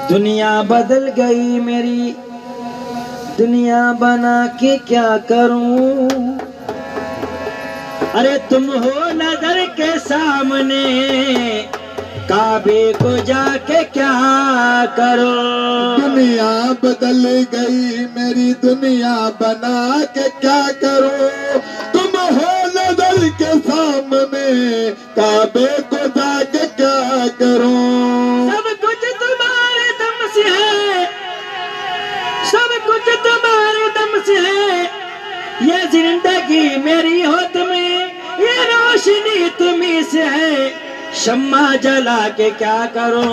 दुनिया बदल गई मेरी, दुनिया बना के क्या करूं। अरे तुम हो नजर के सामने, काबे को जाके क्या करो। दुनिया बदल गई मेरी, दुनिया बना के क्या करो। तुम हो नजर के सामने, काबे को जाके क्या करो। सब कुछ तुम्हारे दम से है, सब कुछ तुम्हारे दम से है। ये जिंदगी मेरी हो तुम्हें, ये रोशनी तुम्ही से है। शम्मा जला के क्या करो,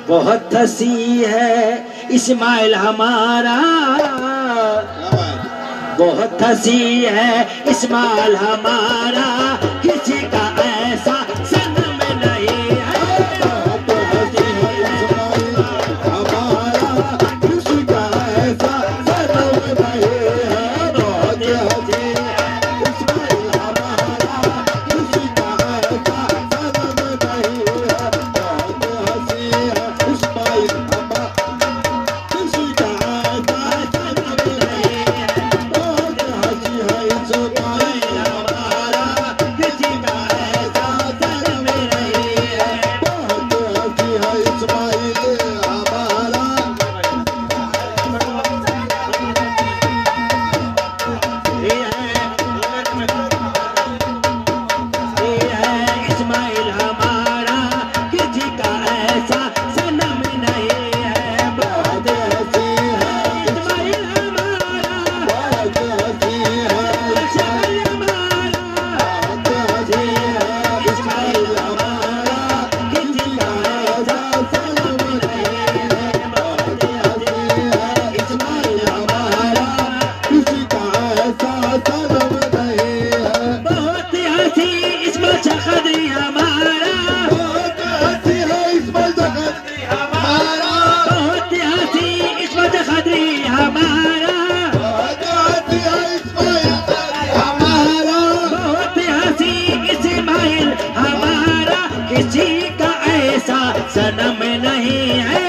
बहुत हंसी है इस्माइल हमारा, बहुत हंसी है इस्माइल हमारा। किसी का ऐसा सनम नहीं है, बहुत हंसी है इस्माइल हमारा, किसी का ऐसा सनम नहीं है। बहुत हंसी है इस्माइल हमारा, किसी का ऐसा सनम नहीं है। बहुत हंसी है इस्माइल हमारा, किसी का ऐसा सनम नहीं है। बहुत हंसी है इस्माइल हमारा, किसी का ऐसा सनम नहीं है। बहुत हंसी है इस्माइल हमारा। ये है इस्माइल हमारा, किसी का ऐसा सनम नहीं है। बहुत हंसी है इस्माइल हमारा, बहुत हंसी है इस्माइल हमारा, बहुत हंसी है इस्माइल हमारा, किसी का ऐसा सनम नहीं है। बहुत हंसी है इस्माइल हमारा, किसी का ऐसा सनम नहीं है। बहुत हंसी इस्माइल खदरी हमारा, बहुत हंसी है इस्माइल खदरी हमारा, बहुत हंसी इस्माइल खदरी हमारा, बहुत हंसी है इस्माइल खदरी हमारा। बहुत हंसी इस्माइल हमारा। किसी का ऐसा सनम नहीं है,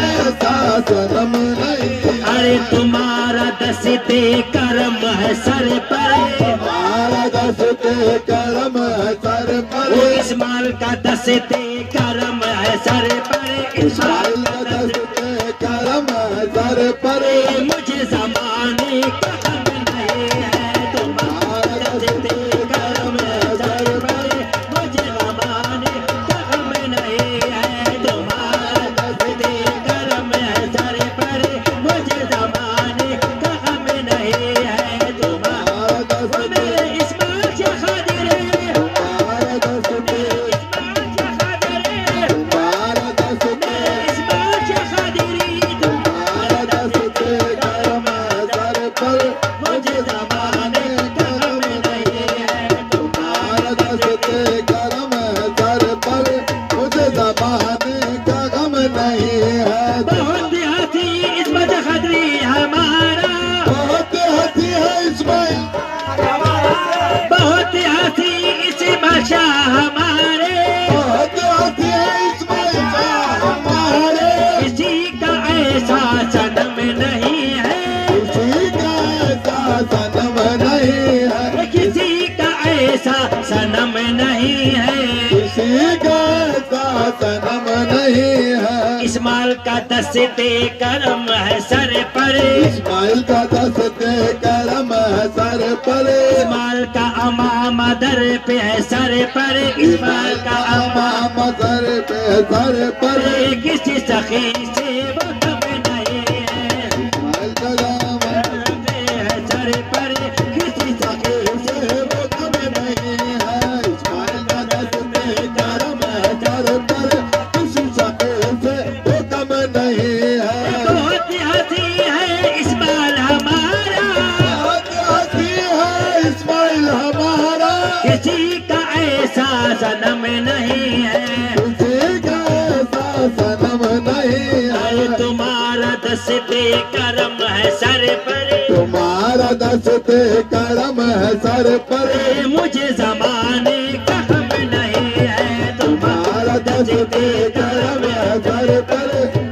ऐसा सनम नहीं है। अरे तुम्हारा दस्ते करम है सर पर। हमारा दस्ते करम है सर पर, वो इस्माइल का दस्ते करम है सर पर। इस्माइल इस्माइल का का दस्ते दस्ते करम है सर पर। मुझे जमाने का गम नहीं है, तुम्हारा दस्ते करम है सर पर। मुझे जमाने का गम नहीं है, तुम्हारा दस्ते करम है सर पर। मुझे जमाने का गम नहीं है, तुम्हारा हमारा दस्ते मेरे इस्माइल खदरी, हमारा दस्ते इस्माइल खदरी, हमारा दस्ते इस्माइल खदरी, हमारा दस्ते करम है सर पर। मुझे जमाने का गम नहीं है, हमारा दस्ते करम है सर पर, मुझे ज़माने का गम नहीं है। बहुत हंसी इस्माइल खदरी हमारा, बहुत हंसी है इस्माइल, बहुत हंसी इस्माइल शाह हमारे। बहुत हंसी है इस्माइल शाह हमारे। किसी का ऐसा सनम नहीं है, किसी का ऐसा सनम नहीं है। किसी का ऐसा सनम नहीं है। किसी का ऐसा सनम नहीं है। इस्माइल का दस्ते करम है सर पर। इस्माइल का दस्ते करम है सर पर। इस्माइल का अमाम दर पे है सर पर। इस्माइल का अमाम अमाम सर पे सर पर। किसी सखी से वो कम नहीं है, इस्माइल का नाम पे है सर पर। किसी सखी से वो कम नहीं है। इस्माइल का दस्ते करम है सर पर, किसी सके से वो कम नहीं है। बहुत हंसी है इस्माइल हमारा, बहुत हंसी है इस्माइल हमारा। किसी का ऐसा सनम नहीं है। किसी का ऐसा सनम नहीं अरे है। तुम्हारा दस्ते करम है सर पर। तुम्हारा दस्ते करम है सर पर। मुझे जमाने का गम नहीं है, तुम्हारा दस्ते करम है सर पर।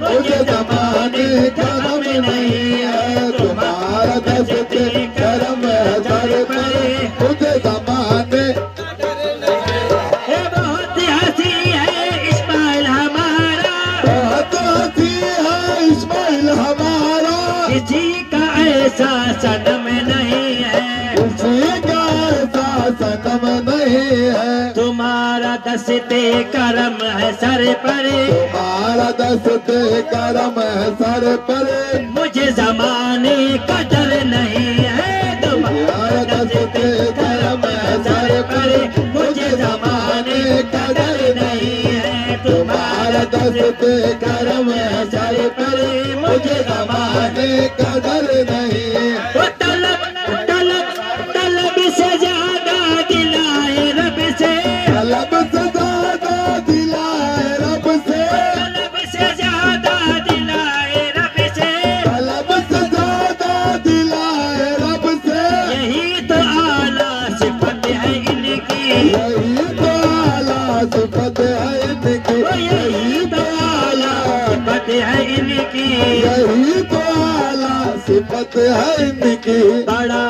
किसी का ऐसा सनम नहीं है, किसी का ऐसा सनम नहीं है। तुम्हारा दस्ते करम है सर पर, तुम्हारा दस्ते करम है सर पर, मुझे जमाने का डर नहीं है। तुम्हारा दस्ते करम है सर पर, मुझे जमाने का डर नहीं है। तुम्हारा दस्ते करम है सर पर, मुझे जमाने का डर नहीं है। वो तलब तलब तलब से ज्यादा दिलाए रब से, तलब से ज्यादा दिलाए रब से, तलब से ज्यादा दिलाए रब से, तलब से ज्यादा दिलाए रब से। यही तो आला सिफत है इनकी, यही तो आला सिफत है इनकी, यही तो आला सिफत है इनकी। यही तो आला सिफत है इनकी। बड़ा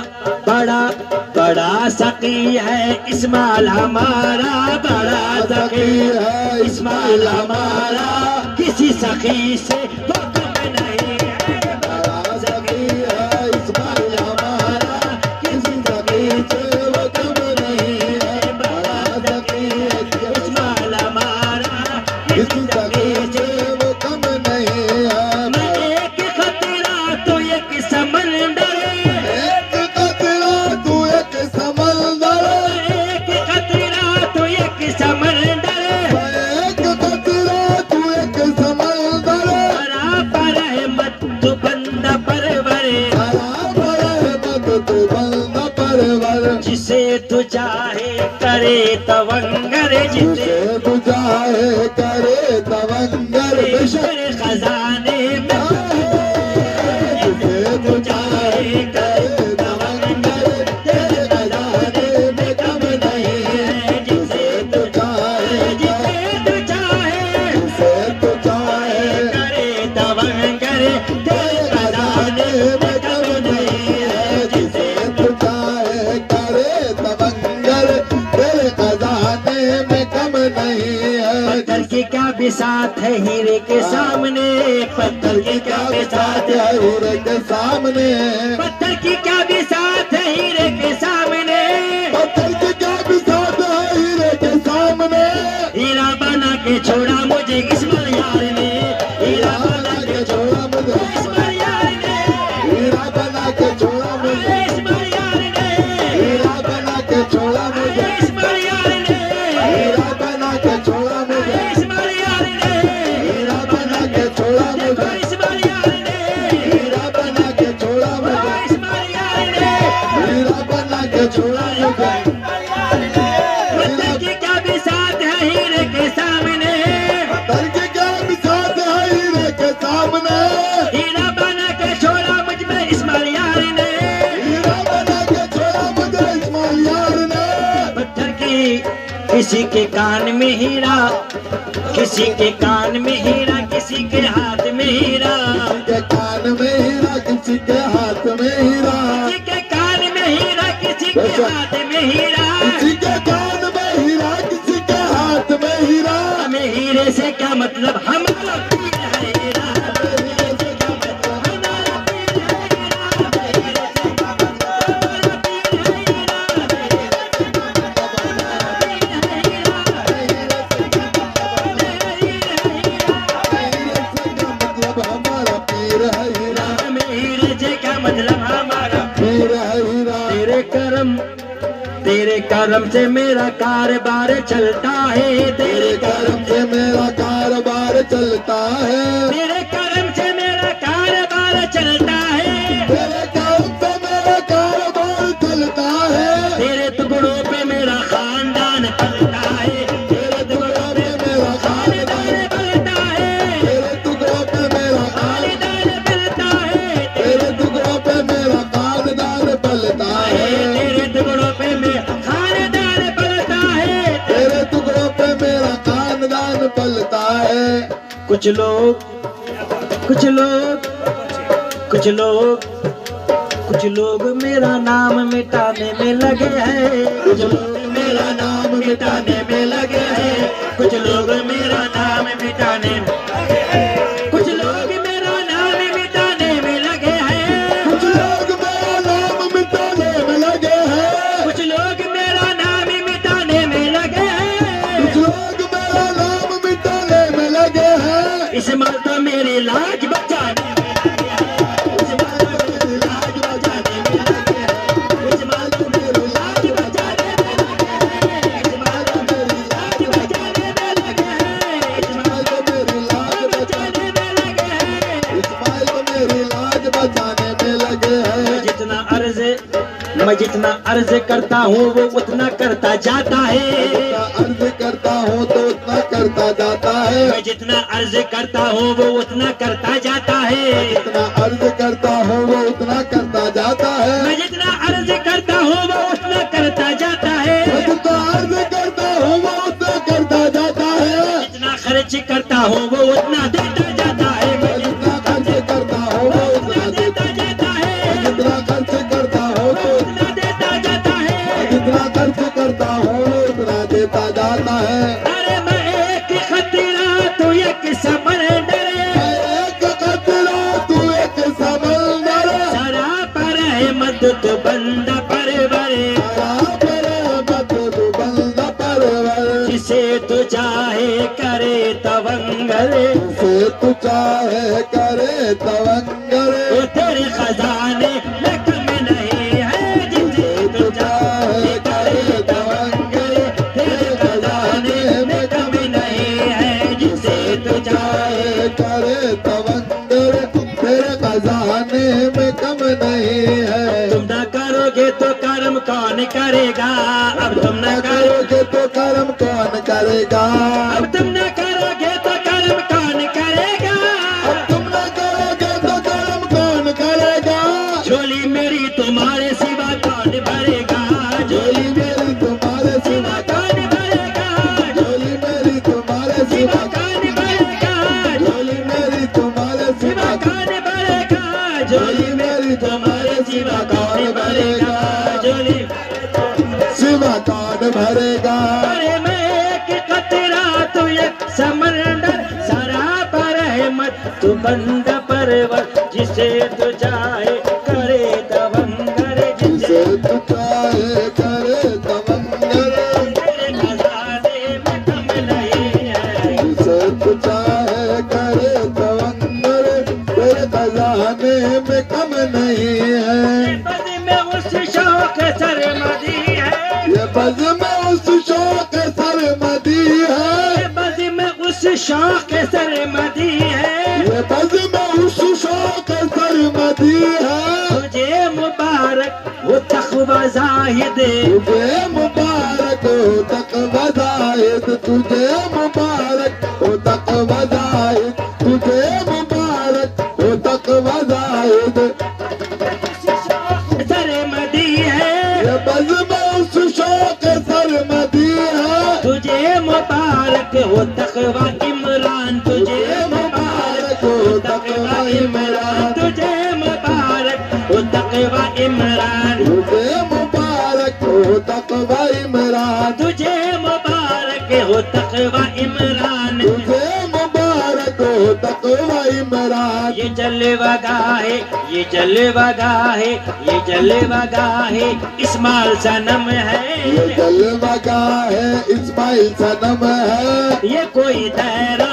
बड़ा बड़ा सकी है इस्माइल हमारा, बड़ा सकी है इस्माइल हमारा, किसी सखी से वो कम नहीं है। बड़ा सखी है इस्माइल हमारा, किसी सखी से वो कम नहीं है। बड़ा सखी है इस्माइल हमारा, किसी सखी से वो कम नहीं है। मैं एक खतरा तो एक समंदर, एक कतरा तू एक समंदर, एक खतरा तो एक समंदर, एक कतरा तू एक समंदर। बराबर है मत तू बंदा परवर, बराबर है मत तू बंदा परवर, जिसे तू चाहे करे तवंगर, जिसे जिसे तू चाहे करे तवंगर बेशक, तेरे खजाने में, जिसे तू चाहे करे तवंगर, तेरे खजाने में कम नहीं है। जिसे तू चाहे तू चाहे जिसे तू चाहे करे तवंगर, तेरे खजाने में कम नहीं है। जिसे तू चाहे करे तवंगर, तेरे खजाने में कम नहीं है। पत्थर की क्या बिसात है हीरे के सामने, पत्थर की क्या बिसात है, हीरे के सामने, पत्थर की क्या बिसात है हीरे के सामने। पत्थर के क्या बिसात है हीरे के सामने। हीरा बना के छोड़ा मुझे इस्माइल यार ने, हीरा बना के छोड़ा मुझे, इस्माइल यार ने, हीरा बना के छोड़ा मुझे, इस्माइल यार ने, हीरा बना के छोड़ा मुझे, इस्माइल यार ने, हीरा बना के छोड़ा मुझे, इस्माइल यार ने, हीरा बना के छोड़ा मुझे, इस्माइल यार ने, हीरा बना के छोड़ा मुझे, इस्माइल यार ने। हीरा बना के छोड़ा मुझे। पत्थर की क्या बिसात है हीरे के सामने, पत्थर के क्या बिसात है हीरे के सामने। हीरा बना के छोड़ा मुझ में इस्माइल यार ने, हीरा बना के छोड़ा मुझे इस्माइल यार ने। पत्थर की किसी के कान में हीरा, किसी के कान में हीरा, किसी के हाथ में हीरा, किसी के कान में हीरा, किसी के हाथ में हीरा, किसी के कान में हीरा, किसी के हाथ में हीरा। किसी के कान में हीरा, किसी के हाथ में हीरा। हमें हीरे से क्या मतलब, हमारा पीर है हीरा, हीरे से क्या मतलब, हमारा पीर है हीरा, हीरे से क्या मतलब, हमारा पीर है हीरा, हीरे से क्या मतलब, हमारा पीर है हीरा, हीरे से क्या मतलब, मेरा हीर है हीरा। हीरे से क्या मतलब हमारा पीर है हीरा, हमें हीरे से क्या मतलब, हमारा पीर है हीरा। तेरे करम से मेरा कारोबार चलता है, तेरे कर्म से मेरा कारोबार चलता है, तेरे करम से मेरा कारोबार चलता है, तेरे कर्म से मेरा कारोबार चलता है। तेरे टुकड़ों पे मेरा खानदान पलता है, तेरे टुकड़ों पे मेरा खानदान पलता है, तेरे टुकड़ों पे मेरा खानदान पलता है, तेरे टुकड़ों पे मेरा खानदान पलता है। तेरे टुकड़ों पे मेरा खानदान पलता है। तेरे टुकड़ों पे मेरा खानदान पलता है। कुछ लोग कुछ लोग कुछ लोग कुछ लोग मेरा नाम मिटाने में लगे हैं, कुछ लोग मेरा नाम मिटाने में लगे हैं, कुछ लोग मेरा नाम मिटाने, कुछ लोग मेरा नाम मिटाने में लगे हैं। जितना अर्ज करता हूँ वो उतना करता जाता है। जितना अर्ज करता हूँ तो उतना करता जाता है। मैं जितना अर्ज करता हूँ वो उतना करता जाता है। जितना अर्ज करता हूँ वो उतना करता जाता है। मैं जितना अर्ज करता हूँ वो उतना करता जाता है। मैं जितना अर्ज करता हूँ वो उतना करता जाता है। जितना खर्च करता हूँ वो उतना देता जाता है। मैं जितना खर्च करता हूँ वो उतना देता जाता है। जितना खर्च करता हूँ वो उतना देता जाता है। जितना खर्च करता हूँ वो उतना देता जाता है। अरे मैं एक खतरा तो एक समंदर, एक कतरा तू एक समंदर, सरा पर है मत तो बंदा परवर, बराबर मत तू बंदा परवर। जिसे तू चाहे करे तवंगर, जिसे तू चाहे करे तवंगर, वो तेरे खजाने में कमी नहीं है। जिसे तू चाहे करे तवंगर, तेरे खजाने में कमी नहीं है। जिसे तू चाहे करे तवंगर, तेरे खजाने में कम नहीं है। तुम ना करोगे तो कर्म कौन करेगा। अब तुम ना करोगे करोगे तो कर्म कौन करेगा। अब तुम ना करोगे तो कर्म कौन करेगा। अब तुम न करोगे तो कर्म कौन करेगा। झोली मेरी तुम्हारे सिवा कौन भरेगा। झोली मेरी तुम्हारे सिवा, कौन भरेगा। झोली मेरी तुम्हारे सिवा सिवा, कौन भरेगा। झोली मेरी तुम्हारे सिवा सिवा, कौन भरेगा। झोली मेरी तुम्हारे सिवा कौन भरेगा। झोली सिवा कौन भरेगा। अरे मैं एक कतरा तू एक समंदर, सारा पर है मत तू बंदा परवर, जिसे तू चाहे करे तवंगर, जिसे जिसे तू चाहे करे तवंगर, तेरे खजाने में कम नहीं है। जिसे तू चाहे करे तवंगर, तेरे खजाने में कम नहीं है। बद में उस शौक सरमदी है। ये बज़ में उस शौक सरमदी है। बद में उस शौक सरमदी है। ये बज़ में उस शौक सरमदी है। तुझे मुबारक वो तक़वा ज़ाहिद, तुझे मुबारक हो तक़वा ज़ाहिद, तुझे मुबारक हो तक़वा ज़ाहिद, तुझे मुबारक हो तक़वा ज़ाहिद। सरमदी है। ये बज़ में उस शौक सरमदी है। तुझे मुबारक हो तक़वा इमरान, तुझे मुबारक हो तक़वा इमरान, तुझे मुबारक हो तक़वा इमरान, तुझे मुबारक हो तक़वा इमरान, तुझे मुबारक हो तक़वा इमरान। तुझे मुबारक हो तक़वा इमरान। ये जलवा गाहे, ये जलवा गाहे, ये जलवा गाहे इस्माइल सनम ये है। जलवा का है इस्माइल सनम है। ये कोई दैरो